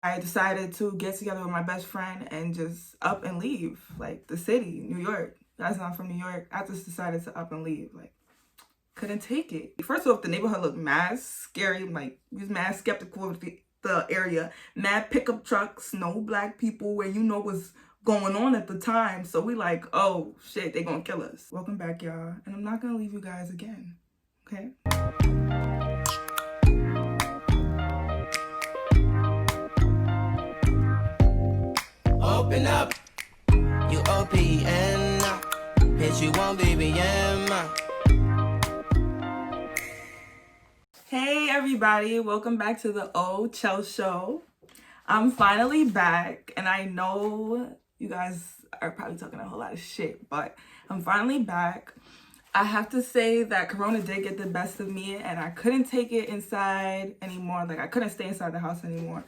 I decided to get together with my best friend and just up and leave, like the city, New York. That's not from New York. I just decided to up and leave, like couldn't take it. First off, the neighborhood looked mad scary. Like, we was mad skeptical of the area. Mad pickup trucks, no black people, where you know what's going on at the time. So we like, oh shit, they gonna kill us. Welcome back, y'all. And I'm not gonna leave you guys again, okay? Open up, you OPN, bitch, you won't BBM. Hey everybody, welcome back to the O Chell Show. I'm finally back, and I know you guys are probably talking a whole lot of shit, but I'm finally back. I have to say that Corona did get the best of me, and I couldn't take it inside anymore. Like, I couldn't stay inside the house anymore.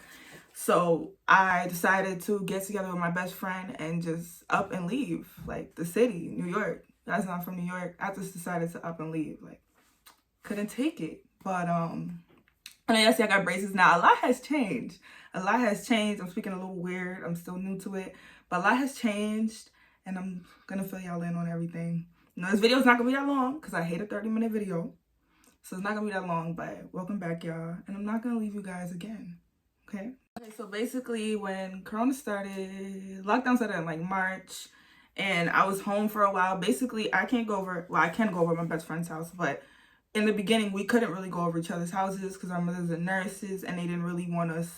So I decided to get together with my best friend and just up and leave, like the city, New York. That's not from New York. I just decided to up and leave. Like, couldn't take it. But and I see I got braces now. A lot has changed. A lot has changed. I'm speaking a little weird. I'm still new to it, but a lot has changed, and I'm gonna fill y'all in on everything. You know, this video is not gonna be that long because I hate a 30-minute video, so it's not gonna be that long. But welcome back, y'all, and I'm not gonna leave you guys again. Okay. Okay. So basically, when Corona started, lockdown started in like March, and I was home for a while. Basically, I can't go over. Well, I can go over my best friend's house, but in the beginning, we couldn't really go over each other's houses because our mothers are nurses, and they didn't really want us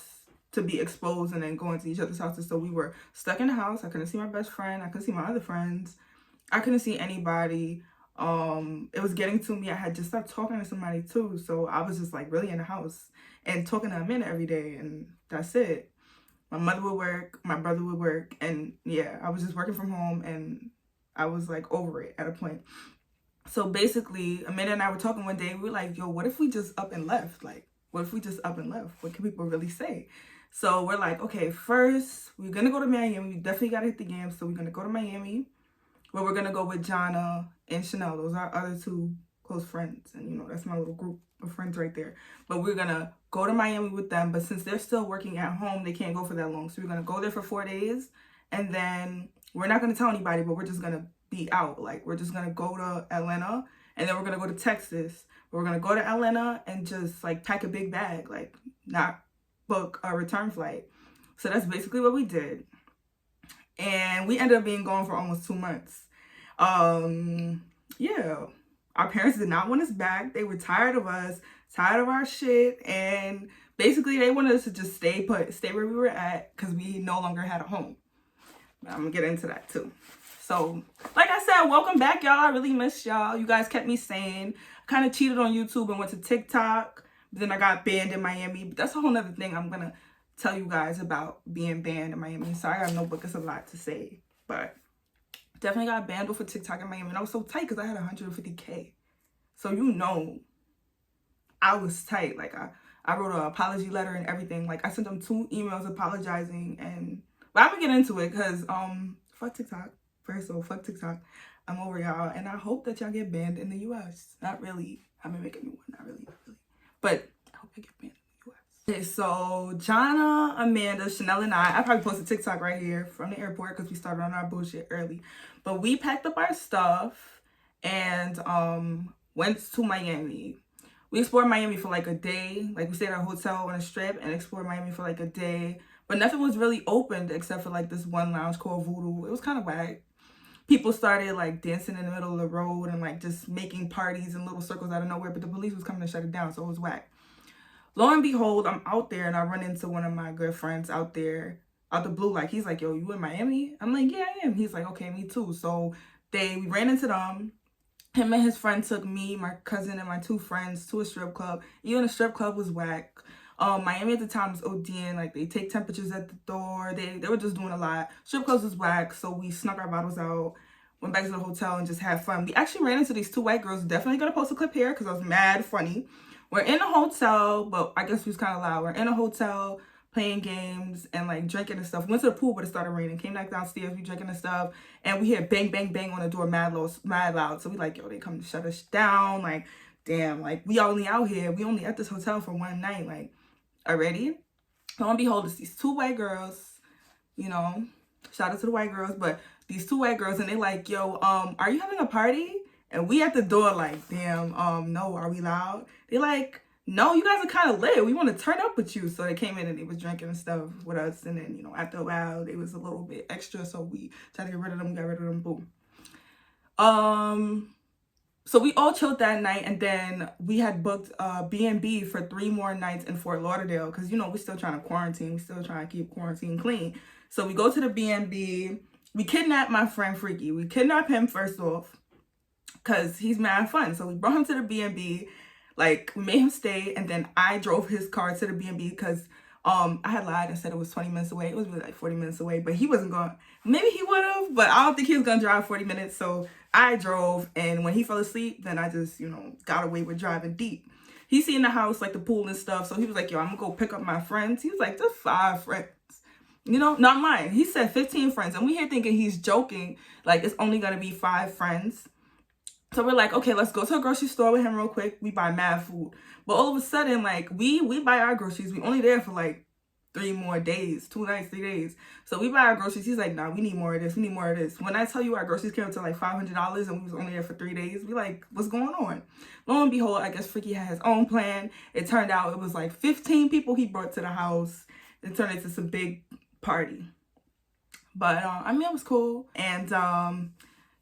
to be exposed and then go into each other's houses. So we were stuck in the house. I couldn't see my best friend. I couldn't see my other friends. I couldn't see anybody. It was getting to me. I had just stopped talking to somebody too. So I was just like really in the house and talking to a man every day, and that's it. My mother would work, my brother would work, and yeah, I was just working from home, and I was like over it at a point. So basically, Amanda and I were talking one day. We were like, yo, what if we just up and left? Like, what if we just up and left? What can people really say? So we're like, okay, first, we're going to go to Miami. We definitely got to hit the game. So we're going to go to Miami, where we're going to go with Jonna and Chanel. Those are our other two close friends. And, you know, that's my little group of friends right there. But we're going to go to Miami with them. But since they're still working at home, they can't go for that long. So we're going to go there for 4 days. And then we're not going to tell anybody, but we're just going to be out. Like, we're just gonna go to Atlanta, and then we're gonna go to Texas. We're gonna go to Atlanta and just like pack a big bag, like not book a return flight. So that's basically what we did, and we ended up being gone for almost 2 months. Yeah, our parents did not want us back. They were tired of us, tired of our shit, and basically they wanted us to just stay put, stay where we were at, because we no longer had a home. I'm gonna get into that too. So, like I said, welcome back, y'all. I really missed y'all. You guys kept me sane. I kind of cheated on YouTube and went to TikTok. But then I got banned in Miami. But that's a whole nother thing I'm going to tell you guys about being banned in Miami. So I got no book. It's a lot to say. But definitely got banned off of TikTok in Miami. And I was so tight because I had 150K. So, you know, I was tight. Like, I wrote an apology letter and everything. Like, I sent them 2 emails apologizing. But I'm going to get into it because, fuck TikTok. First of all, fuck TikTok. I'm over y'all, and I hope that y'all get banned in the U.S. Not really. I'm gonna make a new one. Not really. But I hope I get banned in the U.S. Okay, so Jonna, Amanda, Chanel, and I probably posted TikTok right here from the airport because we started on our bullshit early. But we packed up our stuff and went to Miami. We explored Miami for like a day. Like, we stayed at a hotel on a strip and explored Miami for like a day. But nothing was really opened except for like this one lounge called Voodoo. It was kind of whack. People started like dancing in the middle of the road and like just making parties in little circles out of nowhere, but the police was coming to shut it down, so it was whack. Lo and behold, I'm out there and I run into one of my good friends out there, out the blue. Like, he's like, yo, you in Miami? I'm like, yeah, I am. He's like, okay, me too. So we ran into them. Him and his friend took me, my cousin, and my 2 friends to a strip club. Even the strip club was whack. Miami at the time was ODing. Like, they take temperatures at the door. They were just doing a lot. Strip clubs was whack, so we snuck our bottles out, went back to the hotel, and just had fun. We actually ran into these 2 white girls. Definitely gonna post a clip here because I was mad funny. We're in a hotel, but I guess we was kind of loud. We're in a hotel playing games and like drinking and stuff. Went to the pool, but it started raining. Came back downstairs, we drinking and stuff, and we hear bang, bang, bang on the door, mad loud. So we like, yo, they come to shut us down. Like, damn, like, we only out here. We only at this hotel for one night. Like, already. Lo and behold, it's these two white girls, you know, shout out to the white girls, but these two white girls, and they like, yo, are you having a party? And we at the door like, damn, no, are we loud? They like, no, you guys are kind of lit. We want to turn up with you. So they came in and they was drinking and stuff with us. And then, you know, after a while, they was a little bit extra. So we tried to get rid of them, got rid of them, boom. So we all chilled that night, and then we had booked B&B for 3 more nights in Fort Lauderdale because, you know, we're still trying to quarantine. We're still trying to keep quarantine clean. So we go to the B&B. We kidnap my friend Freaky. We kidnap him first off because he's mad fun. So we brought him to the B&B. Like, we made him stay, and then I drove his car to the B&B because I had lied and said it was 20 minutes away. It was really like 40 minutes away, but he wasn't going. Maybe he would have, but I don't think he was going to drive 40 minutes. So I drove, and when he fell asleep, then I just, you know, got away with driving deep. He seen the house, like the pool and stuff, so he was like, yo, I'm going to go pick up my friends. He was like, just 5 friends. You know, not mine. He said 15 friends, and we here thinking he's joking, like it's only going to be 5 friends. So we're like, okay, let's go to a grocery store with him real quick. We buy mad food. But all of a sudden, like, we buy our groceries. We only there for like 3 more days, 2 nights, 3 days. So we buy our groceries. He's like, nah, we need more of this. We need more of this. When I tell you our groceries came up to like $500 and we was only there for 3 days, we like, what's going on? Lo and behold, I guess Freaky had his own plan. It turned out it was like 15 people he brought to the house. It turned into some big party. But, I mean, it was cool. And,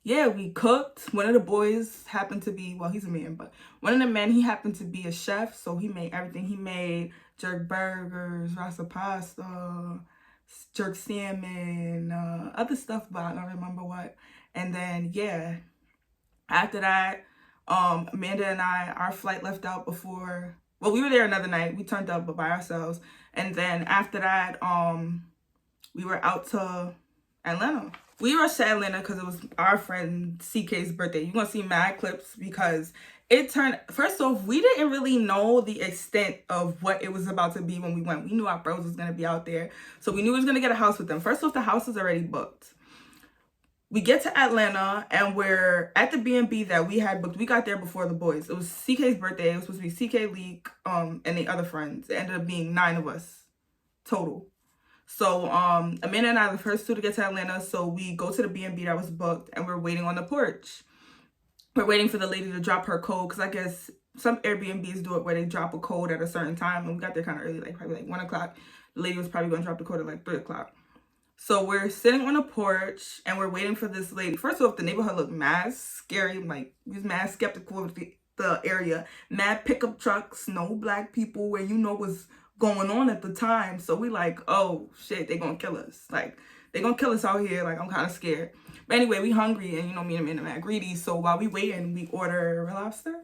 yeah, we cooked. One of the boys happened to be, well, he's a man, but one of the men, he happened to be a chef. So he made everything. He made jerk burgers, rasa pasta, jerk salmon, other stuff, but I don't remember what. And then, yeah, after that, Amanda and I, our flight left out before, well, we were there another night. We turned up by ourselves. And then after that, we were out to Atlanta. We rushed to Atlanta because it was our friend CK's birthday. You're going to see mad clips because it turned, first off, we didn't really know the extent of what it was about to be when we went. We knew our bros was going to be out there. So we knew we was going to get a house with them. First off, the house is already booked. We get to Atlanta and we're at the B&B that we had booked. We got there before the boys. It was CK's birthday. It was supposed to be CK, Leek, and the other friends. It ended up being 9 of us total. So Amanda and I are the first 2 to get to Atlanta. So we go to the B&B that was booked and we're waiting on the porch. We're waiting for the lady to drop her code because I guess some Airbnbs do it where they drop a code at a certain time. And we got there kind of early, like probably like 1 o'clock. The lady was probably going to drop the code at like 3 o'clock. So we're sitting on a porch and we're waiting for this lady. First off, the neighborhood looked mad scary. Like, we was mad skeptical of the area. Mad pickup trucks, no black people where you know was going on at the time. So we like, oh shit, they gonna kill us. Like, they gonna kill us out here. Like, I'm kind of scared. But anyway, we hungry and, you know, me and Amanda mad greedy. So while we waiting, we order Real Lobster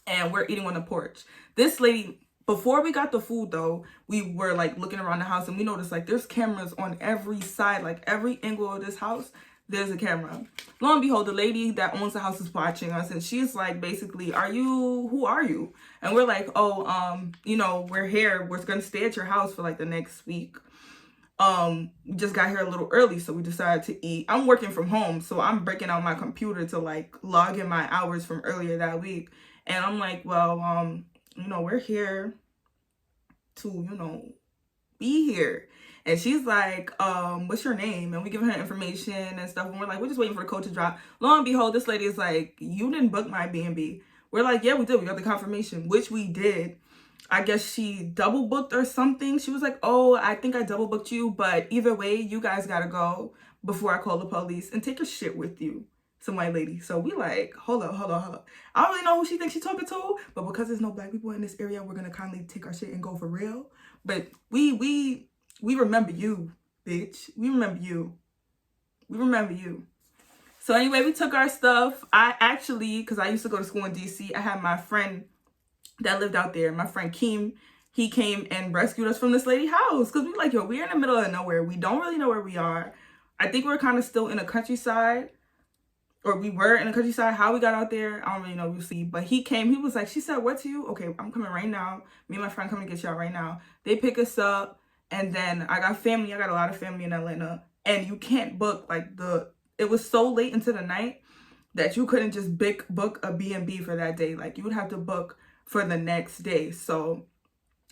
and we're eating on the porch. This lady, before we got the food though, we were like looking around the house and we noticed like there's cameras on every side, like every angle of this house, there's a camera. Lo and behold, the lady that owns the house is watching us and she's like, basically, who are you? And we're like, oh, you know, we're here. We're going to stay at your house for like the next week. We just got here a little early, so we decided to eat. I'm working from home, so I'm breaking out my computer to like log in my hours from earlier that week. And I'm like, well, you know, we're here to, you know, be here. And she's like, what's your name? And we give her information and stuff. And we're like, we're just waiting for the code to drop. Lo and behold, this lady is like, you didn't book my B&B. We're like, yeah, we did. We got the confirmation, which we did. I guess she double booked or something. She was like, oh, I think I double booked you. But either way, you guys got to go before I call the police and take your shit with you. Some white lady. So we like, hold up. I don't really know who she thinks she's talking to. But because there's no black people in this area, we're going to kindly take our shit and go for real. But we remember you, bitch. We remember you. We remember you. So anyway, we took our stuff. I actually, because I used to go to school in DC, I had my friend that lived out there. My friend Keem, he came and rescued us from this lady's house. Because we like, yo, we're in the middle of nowhere. We don't really know where we are. I think we're kind of still in the countryside. Or we were in the countryside. How we got out there, I don't really know. We'll see. But he came. He was like, she said, what to you? Okay, I'm coming right now. Me and my friend coming to get y'all right now. They pick us up. And then I got family. I got a lot of family in Atlanta. And you can't book like it was so late into the night that you couldn't just book a B&B for that day. Like, you would have to book for the next day. So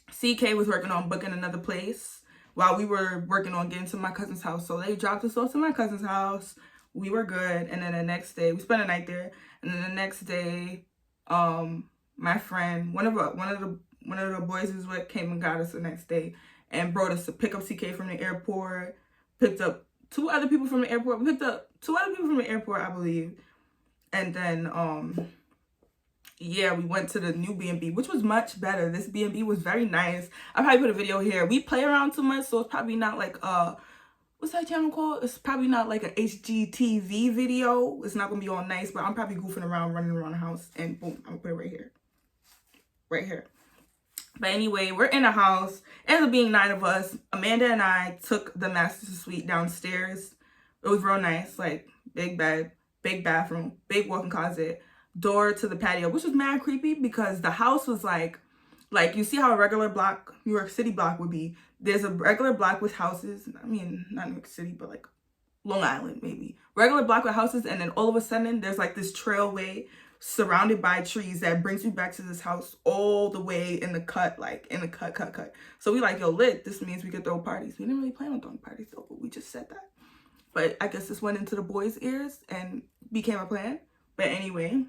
CK was working on booking another place while we were working on getting to my cousin's house. So they dropped us off to my cousin's house. We were good. And then the next day, we spent a night there. And then the next day, my friend, one of the boys who's with came and got us the next day and brought us to pick up CK from the airport. Picked up two other people from the airport. We picked up two other people from the airport, I believe. And then yeah, we went to the new B&B, which was much better. This B&B was very nice. I probably put a video here. We play around too much, so it's probably not like what's that channel called? It's probably not like an HGTV video. It's not gonna be all nice, but I'm probably goofing around, running around the house, and boom, I'm gonna put it right here. Right here. But anyway, we're in the house. It ends up being 9 of us. Amanda and I took the master suite downstairs. It was real nice, like big bed, big bathroom, big walk-in closet, door to the patio, which was mad creepy because the house was like you see how a regular block, New York City block would be. There's a regular block with houses. I mean, not New York City, but like Long Island maybe. Regular block with houses, and then all of a sudden there's like this trailway surrounded by trees that brings you back to this house all the way in the cut, like in the cut. So we like, yo, lit, this means we could throw parties. We didn't really plan on throwing parties though, but we just said that. But I guess this went into the boys' ears and became a plan. But anyway,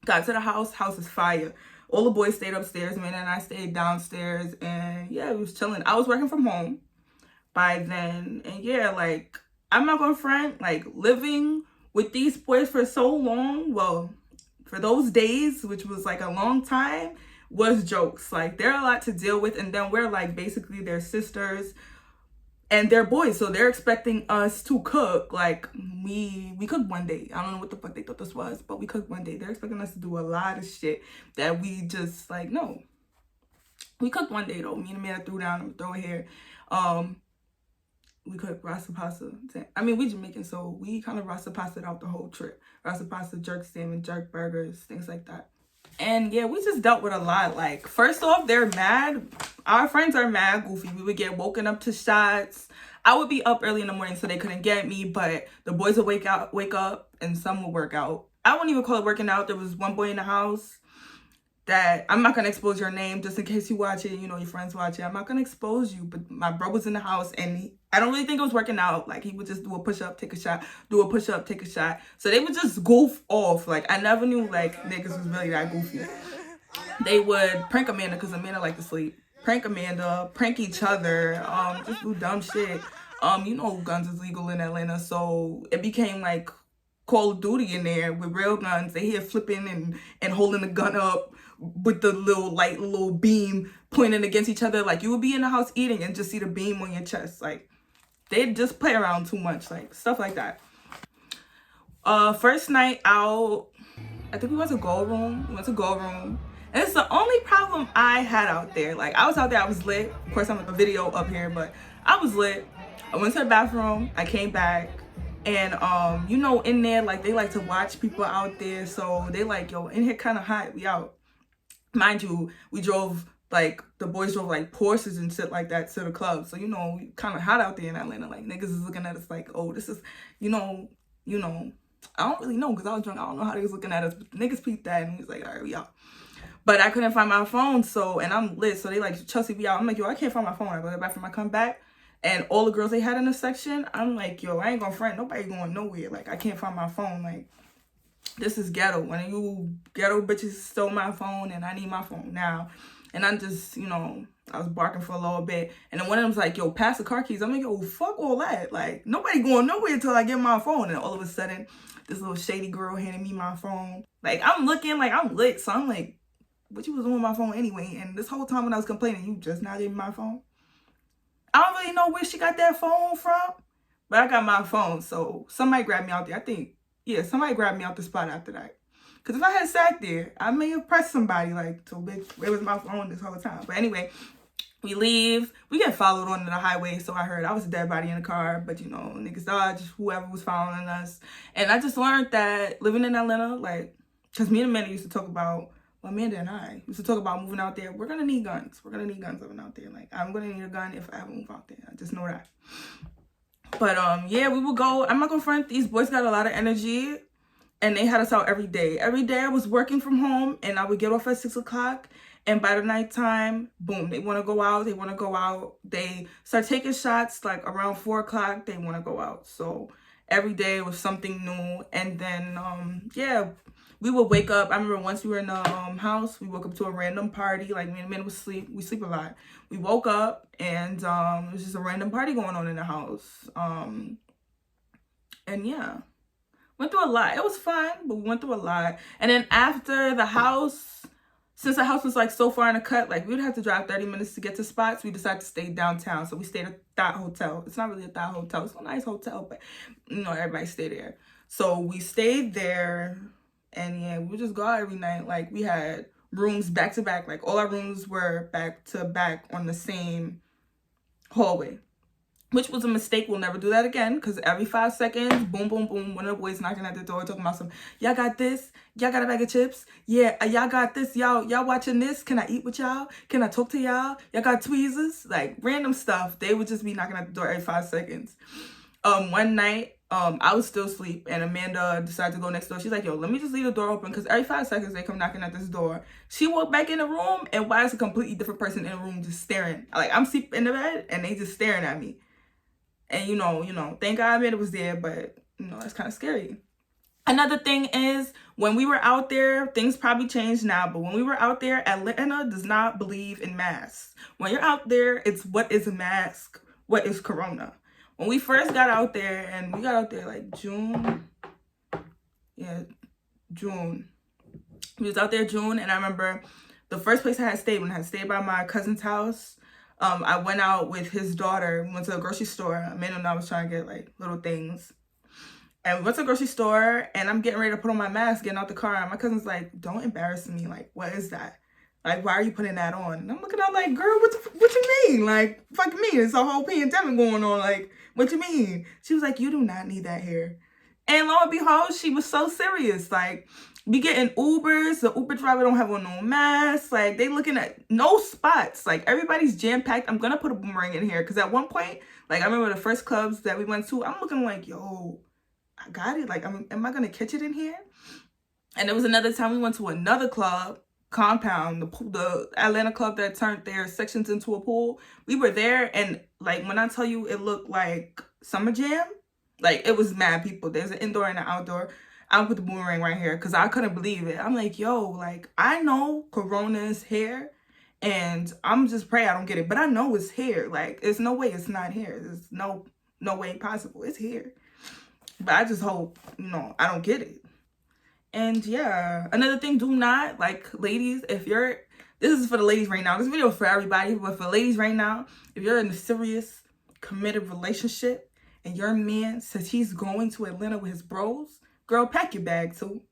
got to the house. House is fire. All the boys stayed upstairs. Amanda and I stayed downstairs. And yeah, we was chilling. I was working from home by then. And yeah, like, I'm not going to front. Like, living with these boys for so long, well, for those days, which was like a long time, was jokes. Like, they're a lot to deal with. And then we're like basically their sisters. And they're boys, so they're expecting us to cook. Like, we cooked one day. I don't know what the fuck they thought this was, but we cooked one day. They're expecting us to do a lot of shit that we just, like, no. We cooked one day, though. Me and Amanda threw down and throw it here. We cooked rasa pasta. I mean, we Jamaican, so we kind of rasa pasta'd out the whole trip. Rasa pasta, jerk salmon, jerk burgers, things like that. And yeah, we just dealt with a lot. Like, first off, they're mad. Our friends are mad goofy. We would get woken up to shots. I would be up early in the morning so they couldn't get me, but the boys would wake up, and some would work out. I wouldn't even call it working out. There was one boy in the house that, I'm not going to expose your name just in case you watch it, you know, your friends watch it. I'm not going to expose you, but my bro was in the house, and I don't really think it was working out. Like, he would just do a push-up, take a shot, do a push-up, take a shot. So they would just goof off. Like, I never knew, like, niggas was really that goofy. They would prank Amanda because Amanda liked to sleep. Prank Amanda, prank each other, just do dumb shit. You know, guns is legal in Atlanta, so it became like Call of Duty in there with real guns. They here flipping and holding the gun up with the little beam pointing against each other. Like, you would be in the house eating and just see the beam on your chest. Like, they just play around too much, like stuff like that. First night out, I think we went to Gold Room. And it's the only problem I had out there. Like, I was out there, I was lit. Of course, I'm like a video up here, but I was lit. I went to the bathroom, I came back, and you know, in there, like, they like to watch people out there, so they like, yo, in here kind of hot, we out. Mind you, we drove, like, the boys drove like Porsches and shit like that to the club, so you know, kind of hot out there in Atlanta. Like, niggas is looking at us like, oh, this is, you know, I don't really know because I was drunk. I don't know how they was looking at us, but the niggas peeped that and he was like, all right, we out. But I couldn't find my phone, so, and I'm lit, so they like, Chelsea, we out. I'm like, yo, I can't find my phone. I go to the bathroom, I come back, and all the girls they had in the section, I'm like, yo, I ain't gonna front. Nobody going nowhere. Like, I can't find my phone. Like, this is ghetto. One of you ghetto bitches stole my phone, and I need my phone now. And I'm just, you know, I was barking for a little bit. And then one of them's like, yo, pass the car keys. I'm like, yo, fuck all that. Like, nobody going nowhere until I get my phone. And all of a sudden, this little shady girl handed me my phone. Like, I'm looking like I'm lit. So I'm like, what you was doing with my phone anyway? And this whole time when I was complaining, you just now gave me my phone? I don't really know where she got that phone from, but I got my phone. So somebody grabbed me out there. I think, yeah, somebody grabbed me out the spot after that. Because if I had sat there, I may have pressed somebody, like, so bitch, where was my phone this whole time? But anyway, we leave. We get followed onto the highway, so I heard I was a dead body in the car. But, you know, niggas dodged whoever was following us. And I just learned that living in Atlanta, like, because me and Amanda used to talk about, well, Amanda and I used to talk about moving out there. We're going to need guns. We're going to need guns living out there. Like, I'm going to need a gun if I ever move out there. I just know that. But, yeah, we would go. I'm not going to front. These boys got a lot of energy. And they had us out every day. Every day I was working from home. And I would get off at 6 o'clock. And by the nighttime, boom, they want to go out. They want to go out. They start taking shots like around 4 o'clock. They want to go out. So every day was something new. And then, yeah, we would wake up. I remember once we were in the house, we woke up to a random party. Like me and the men would sleep. We sleep a lot. We woke up and it was just a random party going on in the house. And yeah, went through a lot. It was fun, but we went through a lot. And then after the house, since the house was like so far in the cut, like we would have to drive 30 minutes to get to spots. We decided to stay downtown. So we stayed at that hotel. It's not really a Thought hotel. It's a nice hotel, but you know, everybody stayed there. So we stayed there and yeah, we would just go out every night. Like we had rooms back to back. Like all our rooms were back to back on the same hallway, which was a mistake. We'll never do that again, because every 5 seconds, boom, boom, boom, one of the boys knocking at the door talking about some, y'all got this? Y'all got a bag of chips? Yeah, y'all got this? Y'all watching this? Can I eat with y'all? Can I talk to y'all? Y'all got tweezers? Like random stuff. They would just be knocking at the door every 5 seconds. One night, I was still asleep and Amanda decided to go next door. She's like, yo, let me just leave the door open, because every 5 seconds they come knocking at this door. She walked back in the room, and why is a completely different person in the room just staring? Like I'm sleeping in the bed and they just staring at me. And you know, thank God Amanda was there, but you know, that's kind of scary. Another thing is, when we were out there, things probably changed now, but when we were out there, Atlanta does not believe in masks. When you're out there, it's what is a mask? What is Corona? When we first got out there, and we got out there like June. Yeah, June. We was out there June, and I remember the first place I had stayed, when I had stayed by my cousin's house, I went out with his daughter. We went to a grocery store. Amanda and I was trying to get like little things. And we went to the grocery store and I'm getting ready to put on my mask, getting out the car. And my cousin's like, don't embarrass me. Like, what is that? Like, why are you putting that on? And I'm looking at like, girl, what you mean? Like, fuck me. It's a whole pandemic going on. Like, what you mean? She was like, you do not need that here. And lo and behold, she was so serious. Like, we getting Ubers. The Uber driver don't have on no mask. Like, they looking at no spots. Like, everybody's jam-packed. I'm going to put a boomerang in here. Because at one point, like, I remember the first clubs that we went to, I'm looking like, yo, I got it. Like, am I going to catch it in here? And there was another time we went to another club, Compound, the Atlanta club that turned their sections into a pool. We were there, and, like, when I tell you it looked like Summer Jam, like, it was mad people. There's an indoor and an outdoor. I'll put the boomerang right here because I couldn't believe it. I'm like, yo, like, I know Corona's here, and I'm just pray I don't get it. But I know it's here. Like, there's no way it's not here. There's no way possible. It's here. But I just hope, you know, I don't get it. And yeah, another thing, do not, like, ladies, if you're, this is for the ladies right now. This video is for everybody, but for ladies right now, if you're in a serious, committed relationship and your man says he's going to Atlanta with his bros, girl, pack your bag too.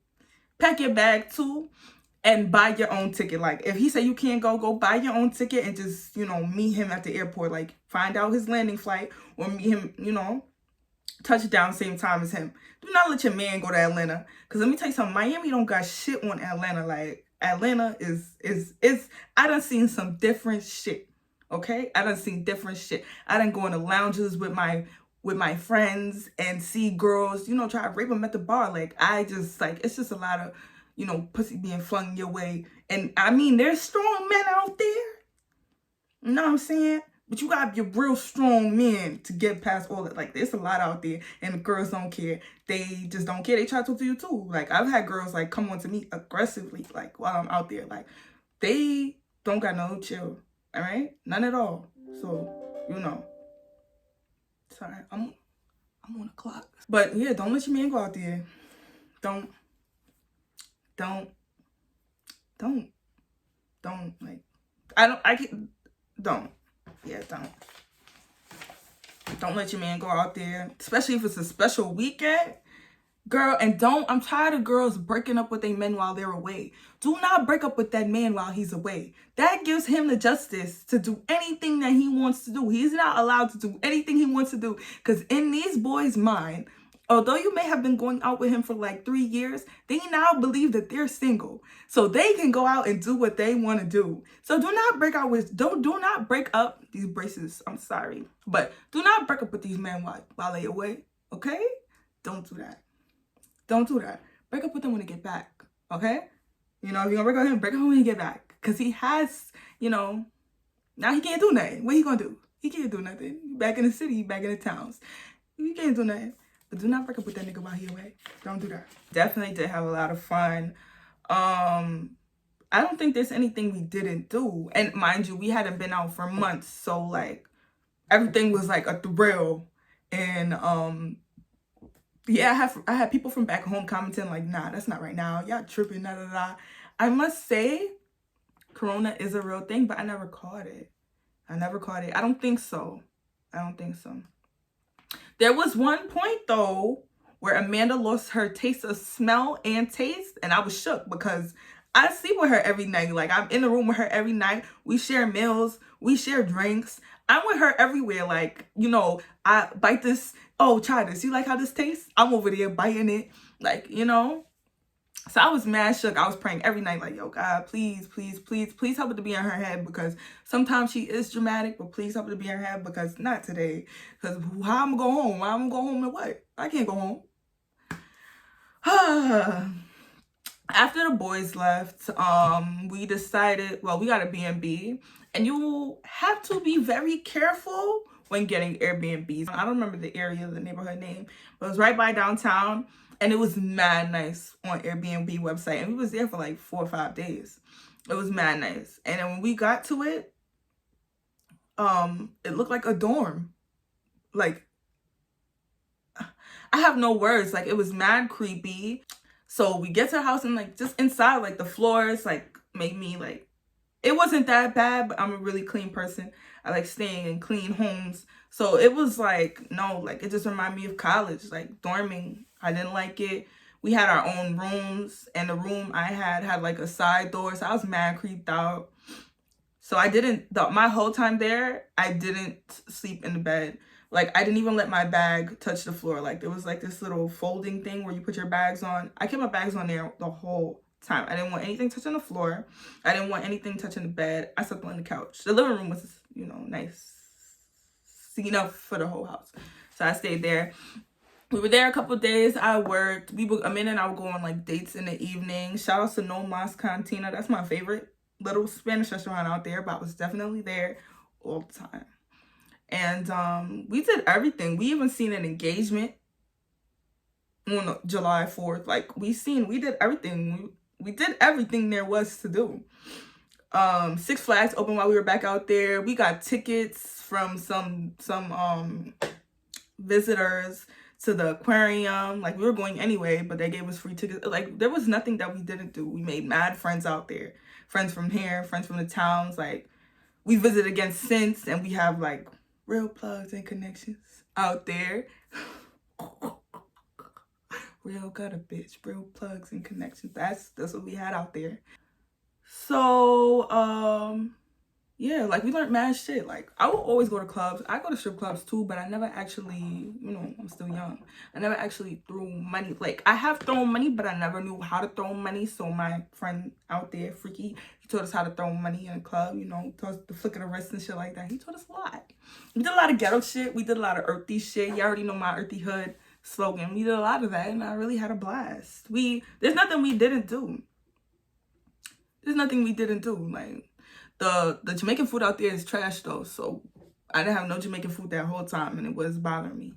Pack your bag too and buy your own ticket. Like, if he say you can't go buy your own ticket and just, you know, meet him at the airport. Like, find out his landing flight or meet him, you know, touchdown same time as him. Do not let your man go to Atlanta. Because let me tell you something, Miami don't got shit on Atlanta. Like, Atlanta is I done seen some different shit. Okay? I done seen different shit. I done go in the lounges with my friends and see girls, you know, try to rape them at the bar. Like, I just, like, it's just a lot of, you know, pussy being flung your way. And I mean, there's strong men out there. You know what I'm saying? But you gotta be a real strong man to get past all that. Like, there's a lot out there, and the girls don't care. They just don't care. They try to talk to you too. Like, I've had girls, like, come on to me aggressively, like, while I'm out there. Like, they don't got no chill. All right? None at all. So, you know. Sorry, I'm on the clock. But yeah, don't let your man go out there. Don't. Like, don't. Yeah, don't let your man go out there, especially if it's a special weekend, girl. And I'm tired of girls breaking up with their men while they're away. Do not break up with that man while he's away. That gives him the justice to do anything that he wants to do. He's not allowed to do anything he wants to do, because in these boys' mind, although you may have been going out with him for like 3 years, they now believe that they're single. So they can go out and do what they want to do. So do not break up these braces. I'm sorry. But do not break up with these men while they're away. Okay? Don't do that. Don't do that. Break up with them when they get back. Okay? You know, if you're going to break up with him, break up when you get back. because he has, now he can't do nothing. What he gonna do? He can't do nothing. Back in the city, back in the towns. He can't do nothing. But do not break up with that nigga while he away. Don't do that. Definitely did have a lot of fun. I don't think there's anything we didn't do. And mind you, we hadn't been out for months. So like everything was like a thrill. And yeah, I had people from back home commenting like, nah, that's not right now. Y'all tripping, da da da. I must say, Corona is a real thing, but I never caught it. I don't think so. There was one point though where Amanda lost her taste of smell and taste, and I was shook because I sleep with her every night. Like, I'm in the room with her every night. We share meals, we share drinks. I'm with her everywhere. Like, I bite this. Oh, try this. You like how this tastes? I'm over there biting it. Like, So I was mad shook. I was praying every night, like, yo, God, please, please, please, please help it to be in her head, because sometimes she is dramatic, but please help it to be in her head, because not today. Because how I'm going to go home? I'm going to go home and what? I can't go home. After the boys left, we decided, well, we got a B&B, and you have to be very careful when getting Airbnbs. I don't remember the area, the neighborhood name, but it was right by downtown, and it was mad nice on Airbnb website, and we was there for like 4 or 5 days. It was mad nice. And then when we got to it, it looked like a dorm. Like, I have no words. Like, it was mad creepy. So we get to the house, and like just inside, like the floors like made me like, it wasn't that bad, but I'm a really clean person. I like staying in clean homes. So it was like, no, like it just reminded me of college, like dorming. I didn't like it. We had our own rooms, and the room I had like a side door. So I was mad creeped out. So I didn't, my whole time there, I didn't sleep in the bed. Like, I didn't even let my bag touch the floor. Like, there was like this little folding thing where you put your bags on. I kept my bags on there the whole time. I didn't want anything touching the floor. I didn't want anything touching the bed. I slept on the couch. The living room was, nice enough for the whole house. So I stayed there. We were there a couple of days. I worked. Amanda and I would go on like dates in the evening. Shout out to No Mas Cantina. That's my favorite little Spanish restaurant out there, but I was definitely there all the time. And we did everything. We even seen an engagement on July 4th. Like, we did everything. We did everything there was to do. Six Flags opened while we were back out there. We got tickets from some visitors to the aquarium. Like, we were going anyway, but they gave us free tickets. Like, there was nothing that we didn't do. We made mad friends out there. Friends from here, friends from the towns. Like, we visited again since, and we have like real plugs and connections out there. Real gutter, bitch. Real plugs and connections. That's what we had out there. So, yeah, like, we learned mad shit. Like, I will always go to clubs. I go to strip clubs too, but I never actually, I'm still young. I never actually threw money. Like, I have thrown money, but I never knew how to throw money. So my friend out there, Freaky, he taught us how to throw money in a club, taught us the flick of the wrist and shit like that. He taught us a lot. We did a lot of ghetto shit. We did a lot of earthy shit. You already know my earthy hood slogan. We did a lot of that, and I really had a blast. There's nothing we didn't do. Like, the Jamaican food out there is trash though, so I didn't have no Jamaican food that whole time, and it was bothering me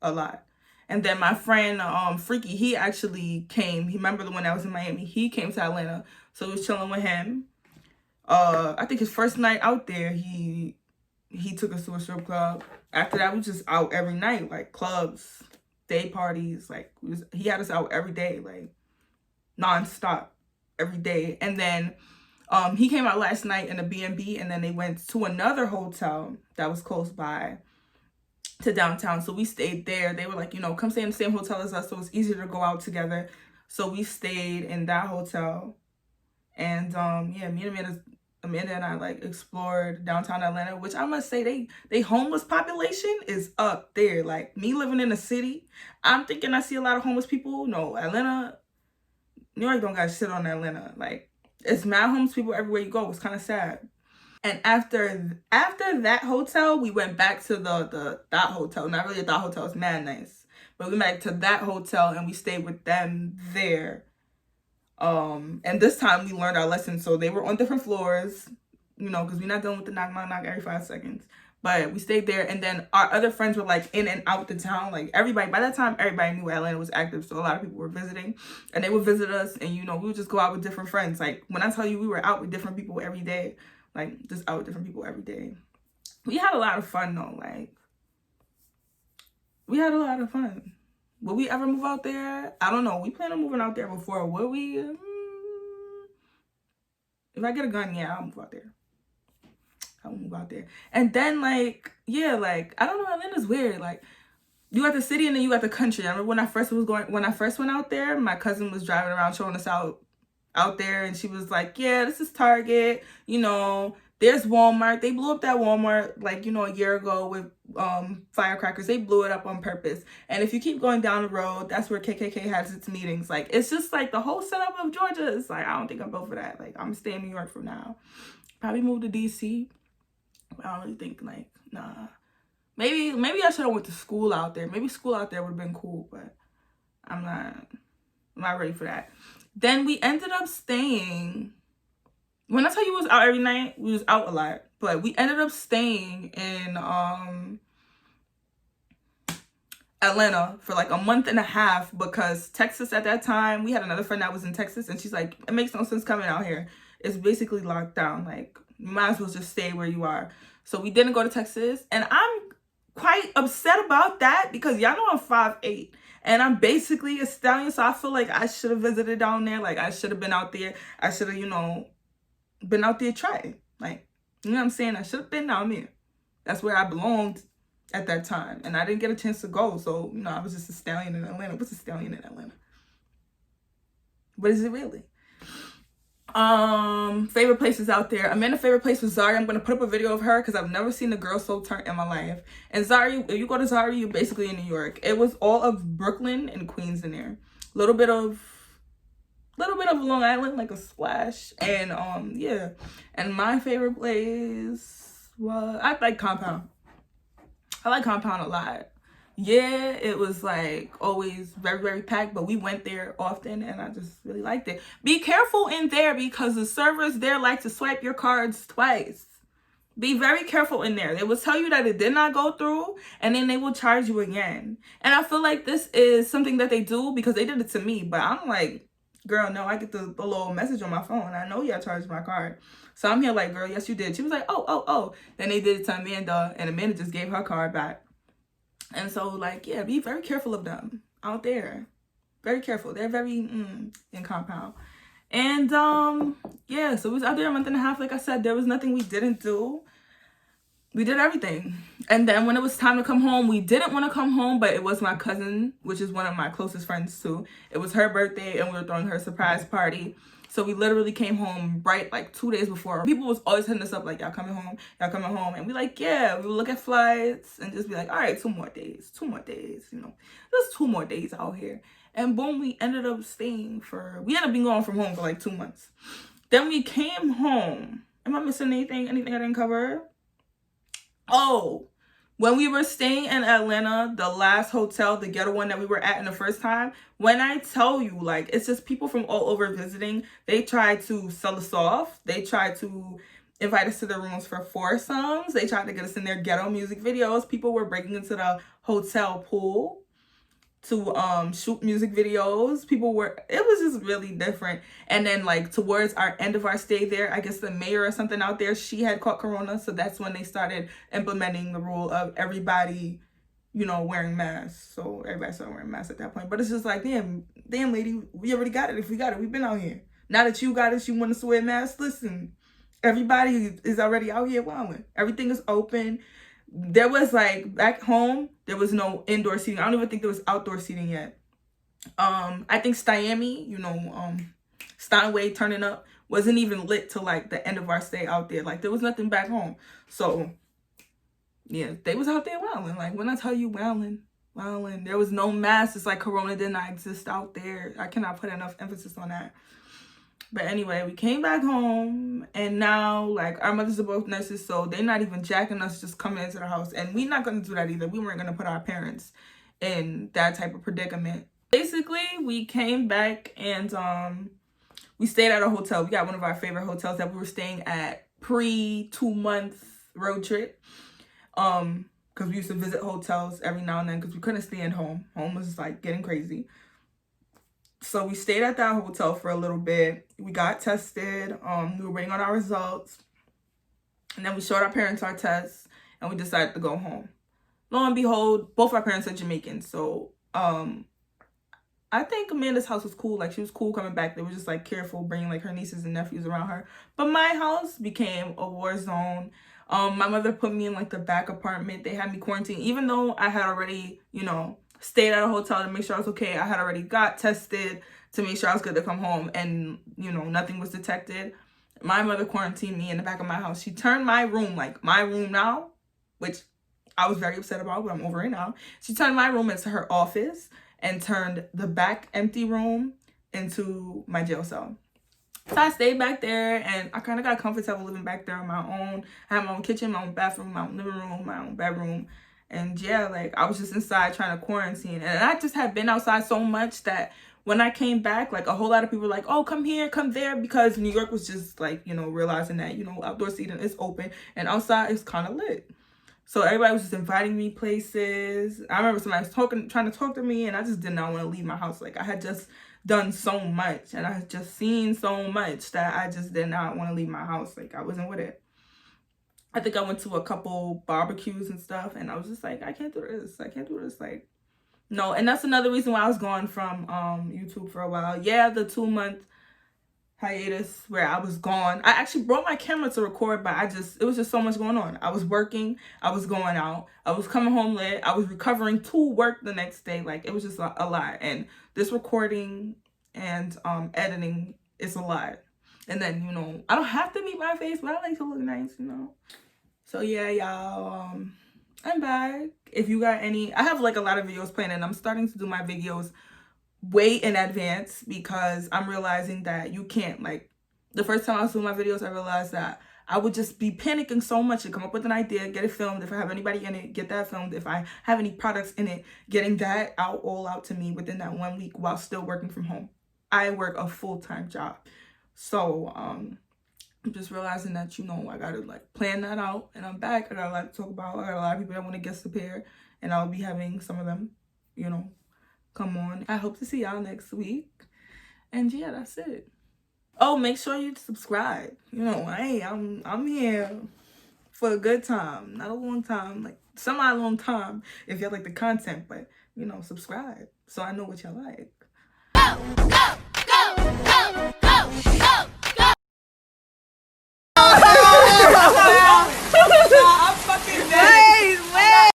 a lot. And then my friend Freaky, he actually came. He remember the one that was in Miami. He came to Atlanta, so we was chilling with him. I think his first night out there, he took us to a strip club. After that, we was just out every night, like clubs, day parties. Like, he had us out every day, like nonstop, every day. And then he came out last night in a B&B, and then they went to another hotel that was close by to downtown. So we stayed there. They were like, come stay in the same hotel as us, so it's easier to go out together. So we stayed in that hotel. And yeah, Amanda and I like explored downtown Atlanta, which I must say they homeless population is up there. Like, me living in the city, I'm thinking I see a lot of homeless people. No, Atlanta, New York don't got shit on Atlanta. Like, it's mad homeless people everywhere you go. It's kind of sad. And after that hotel, we went back to the Thought Hotel. Not really a Thought Hotel. It's mad nice. But we went back to that hotel, and we stayed with them there. And this time we learned our lesson. So they were on different floors, you know, because we're not dealing with the knock, knock, knock every 5 seconds. But we stayed there, and then our other friends were like in and out the town. Like everybody, by that time, everybody knew Atlanta was active, so a lot of people were visiting, and they would visit us, and you know, we would just go out with different friends. Like when I tell you, we were out with different people every day, like just out with different people every day. We had a lot of fun though. Like we had a lot of fun. Will we ever move out there? I don't know. We plan on moving out there before. Will we? If I get a gun, yeah, I'll move out there. I'll move out there. And then like, yeah, like I don't know, Atlanta's weird. Like you got the city and then you got the country. I remember when I first went out there, my cousin was driving around showing us out there, and she was like, yeah, this is Target, you know, there's Walmart. They blew up that Walmart like, you know, a year ago with firecrackers. They blew it up on purpose. And if you keep going down the road, that's where KKK has its meetings. Like it's just like the whole setup of Georgia is like, I don't think I'm built for that. Like I'm staying in New York for now. Probably move to DC. I don't really think, like, nah. Maybe I should have went to school out there. Maybe school out there would have been cool, but I'm not ready for that. Then we ended up staying. When I tell you we was out every night, we was out a lot. But we ended up staying in Atlanta for like a month and a half, because Texas at that time, we had another friend that was in Texas, and she's like, it makes no sense coming out here. It's basically locked down. Like, you might as well just stay where you are. So we didn't go to Texas, and I'm quite upset about that because y'all know I'm 5'8", and I'm basically a stallion, so I feel like I should have visited down there. Like I should have been out there. I should have, you know, been out there trying. Like, you know what I'm saying? I should have been down there. That's where I belonged at that time, and I didn't get a chance to go. So, you know, I was just a stallion in Atlanta. What's a stallion in Atlanta? What is it really? Favorite places out there. Amanda's favorite place was Zari. I'm gonna put up a video of her because I've never seen a girl so turned in my life. And Zari, if you go to Zari, you're basically in New York. It was all of Brooklyn and Queens in there. Little bit of Long Island, like a splash. And yeah. And my favorite place was, I like Compound. I like Compound a lot. Yeah, it was like always very, very packed, but we went there often and I just really liked it. Be careful in there because the servers there like to swipe your cards twice. Be very careful in there. They will tell you that it did not go through, and then they will charge you again. And I feel like this is something that they do because they did it to me, but I'm like, girl, no, I get the little message on my phone. I know y'all charged my card. So I'm here like, girl, yes, you did. She was like, oh. Then they did it to Amanda, and Amanda just gave her card back. And so, like, yeah, be very careful of them out there. Very careful. They're very in Compound. And, yeah, so we was out there a month and a half. Like I said, there was nothing we didn't do. We did everything. And then when it was time to come home, we didn't want to come home, but it was my cousin, which is one of my closest friends, too. It was her birthday, and we were throwing her a surprise party. So we literally came home right like 2 days before. People was always hitting us up like, y'all coming home? Y'all coming home? And we like, yeah. We would look at flights and just be like, all right, 2 more days, you know. Just 2 more days out here. And boom, we ended up we ended up being gone from home for like 2 months. Then we came home. Am I missing anything? Anything I didn't cover? Oh, when we were staying in Atlanta, the last hotel, the ghetto one that we were at in the first time, when I tell you, like, it's just people from all over visiting. They tried to sell us off. They tried to invite us to their rooms for foursomes. They tried to get us in their ghetto music videos. People were breaking into the hotel pool to shoot music videos. It was just really different. And then like towards our end of our stay there, I guess the mayor or something out there, she had caught corona, so that's when they started implementing the rule of everybody, you know, wearing masks. So everybody started wearing masks at that point. But it's just like, damn lady, we already got it. If we got it, we've been out here. Now that you got it, you want us to wear masks? Listen, everybody is already out here wilding. Everything is open. There was like, back home, there was no indoor seating. I don't even think there was outdoor seating yet. I think Steinway, you know, Steinway turning up wasn't even lit till like the end of our stay out there. Like there was nothing back home. So yeah, they was out there wilding. Like when I tell you wilding, there was no mask. It's like corona did not exist out there. I cannot put enough emphasis on that. But anyway, we came back home, and now, like, our mothers are both nurses, so they're not even jacking us just coming into the house. And we're not going to do that either. We weren't going to put our parents in that type of predicament. Basically, we came back, and we stayed at a hotel. We got one of our favorite hotels that we were staying at pre 2 month road trip. Because we used to visit hotels every now and then because we couldn't stay at home. Home was like getting crazy. So we stayed at that hotel for a little bit. We got tested. We were waiting on our results. And then we showed our parents our tests and we decided to go home. Lo and behold, both our parents are Jamaican. So I think Amanda's house was cool. Like, she was cool coming back. They were just like careful bringing like her nieces and nephews around her. But my house became a war zone. My mother put me in like the back apartment. They had me quarantined, even though I had already, you know, stayed at a hotel to make sure I was okay. I had already got tested to make sure I was good to come home, and, you know, nothing was detected. My mother quarantined me in the back of my house. She turned my room, like my room now, which I was very upset about, but I'm over it now. She turned my room into her office and turned the back empty room into my jail cell. So I stayed back there, and I kind of got comfortable living back there on my own. I had my own kitchen, my own bathroom, my own living room, my own bedroom. And yeah, like, I was just inside trying to quarantine. And I just had been outside so much that when I came back, like, a whole lot of people were like, oh, come here, come there. Because New York was just, like, you know, realizing that, you know, outdoor seating is open and outside is kind of lit. So everybody was just inviting me places. I remember somebody was trying to talk to me, and I just did not want to leave my house. Like, I had just done so much, and I had just seen so much that I just did not want to leave my house. Like, I wasn't with it. I think I went to a couple barbecues and stuff, and I was just like, I can't do this. I can't do this. Like, no. And that's another reason why I was gone from YouTube for a while. Yeah, the 2 month hiatus where I was gone. I actually brought my camera to record, but it was just so much going on. I was working, I was going out, I was coming home late, I was recovering to work the next day. Like, it was just a lot. And this recording and editing is a lot. And then, you know, I don't have to meet my face, but I like to look nice, you know. So yeah, y'all, I'm back. If you got any, I have like a lot of videos planned, and I'm starting to do my videos way in advance because I'm realizing that you can't, like, the first time I was doing my videos, I realized that I would just be panicking so much to come up with an idea, get it filmed. If I have anybody in it, get that filmed. If I have any products in it, getting that all out to me within that 1 week while still working from home. I work a full-time job. So I'm just realizing that, you know, I gotta like plan that out, and I'm back. I got a lot to talk about. I got a lot of people that want to guest appear, and I'll be having some of them, you know, come on. I hope to see y'all next week. And yeah, that's it. Oh, make sure you subscribe. You know, hey, I'm here for a good time, not a long time, like semi-long time if y'all like the content, but, you know, subscribe so I know what y'all like. Go, go, go, go, go, go, go. I'm fucking dead. Wait.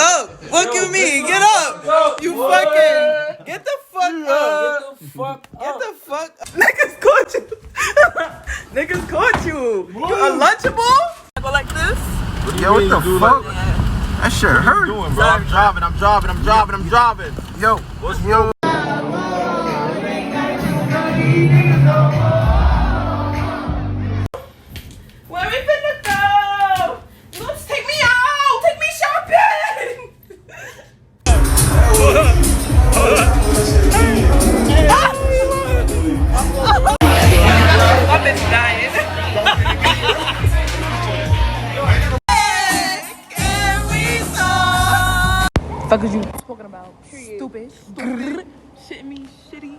Up, look at me, get up. You fucking get the fuck up. Get the fuck up. Get the fuck up. Niggas caught you. Niggas caught you. You unlunchable? I go like this. Yo, what the fuck? That shit hurt. Doing, bro? I'm driving. Yo, what's yo? Where we finna go? Let's take me out. Take me shopping. I've been dying. Fuck is you talking about? Stupid. Shit me, shitty.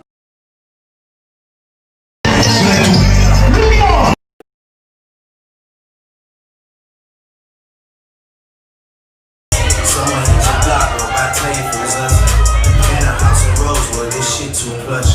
Someone hit your block, or I tell you for us. In a house of Rosewood, this shit too clutch.